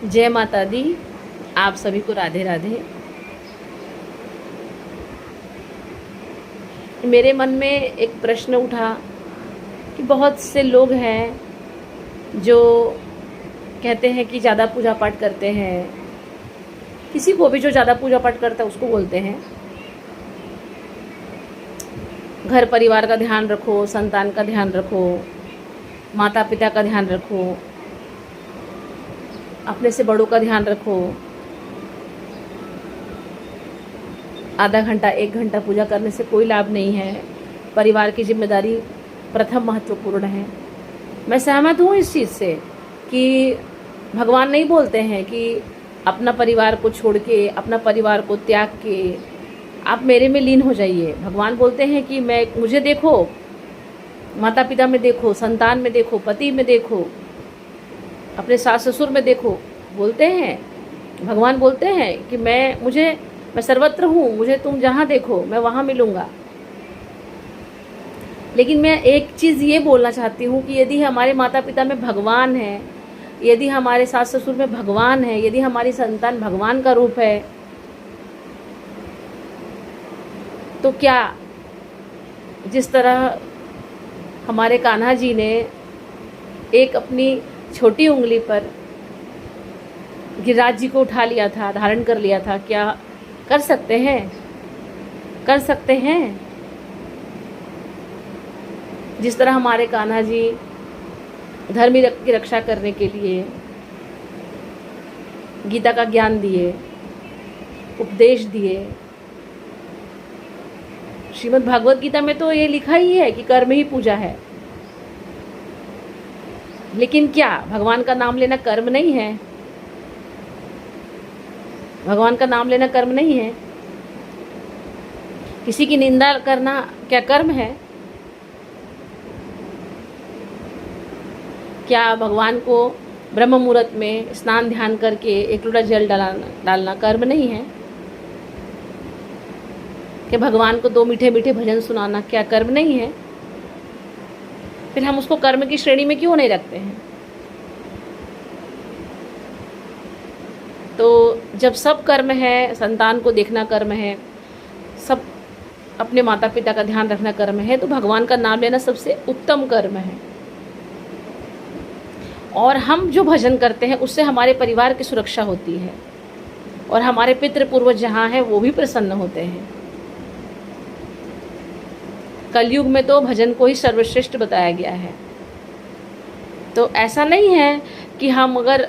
जय माता दी। आप सभी को राधे राधे। मेरे मन में एक प्रश्न उठा कि बहुत से लोग हैं जो कहते हैं कि ज़्यादा पूजा पाठ करते हैं। किसी को भी जो ज़्यादा पूजा पाठ करता है उसको बोलते हैं घर परिवार का ध्यान रखो, संतान का ध्यान रखो, माता पिता का ध्यान रखो, अपने से बड़ों का ध्यान रखो। आधा घंटा 1 घंटा पूजा करने से कोई लाभ नहीं है। परिवार की जिम्मेदारी प्रथम महत्वपूर्ण है। मैं सहमत हूँ इस चीज़ से कि भगवान नहीं बोलते हैं कि अपना परिवार को छोड़ के, अपना परिवार को त्याग के आप मेरे में लीन हो जाइए। भगवान बोलते हैं कि मुझे देखो, माता पिता में देखो, संतान में देखो, पति में देखो, अपने सास ससुर में देखो। बोलते हैं, भगवान बोलते हैं कि मैं सर्वत्र हूँ, मुझे तुम जहाँ देखो मैं वहाँ मिलूँगा। लेकिन मैं एक चीज़ ये बोलना चाहती हूँ कि यदि हमारे माता पिता में भगवान है, यदि हमारे सास ससुर में भगवान है, यदि हमारी संतान भगवान का रूप है, तो क्या जिस तरह हमारे कान्हा जी ने एक अपनी छोटी उंगली पर गिरिराज जी को उठा लिया था, धारण कर लिया था, क्या कर सकते हैं? कर सकते हैं। जिस तरह हमारे कान्हा जी धर्म की रक्षा करने के लिए गीता का ज्ञान दिए, उपदेश दिए। श्रीमद् भागवत गीता में तो ये लिखा ही है कि कर्म ही पूजा है। लेकिन क्या भगवान का नाम लेना कर्म नहीं है? भगवान का नाम लेना कर्म नहीं है? किसी की निंदा करना क्या कर्म है? क्या भगवान को ब्रह्म मुहूर्त में स्नान ध्यान करके एक लोटा जल डालना कर्म नहीं है? कि भगवान को 2 मीठे मीठे भजन सुनाना क्या कर्म नहीं है? फिर हम उसको कर्म की श्रेणी में क्यों नहीं रखते हैं? तो जब सब कर्म है, संतान को देखना कर्म है, सब अपने माता पिता का ध्यान रखना कर्म है, तो भगवान का नाम लेना सबसे उत्तम कर्म है। और हम जो भजन करते हैं उससे हमारे परिवार की सुरक्षा होती है और हमारे पितृ पूर्वज जहाँ हैं वो भी प्रसन्न होते हैं। कलयुग में तो भजन को ही सर्वश्रेष्ठ बताया गया है। तो ऐसा नहीं है कि हम अगर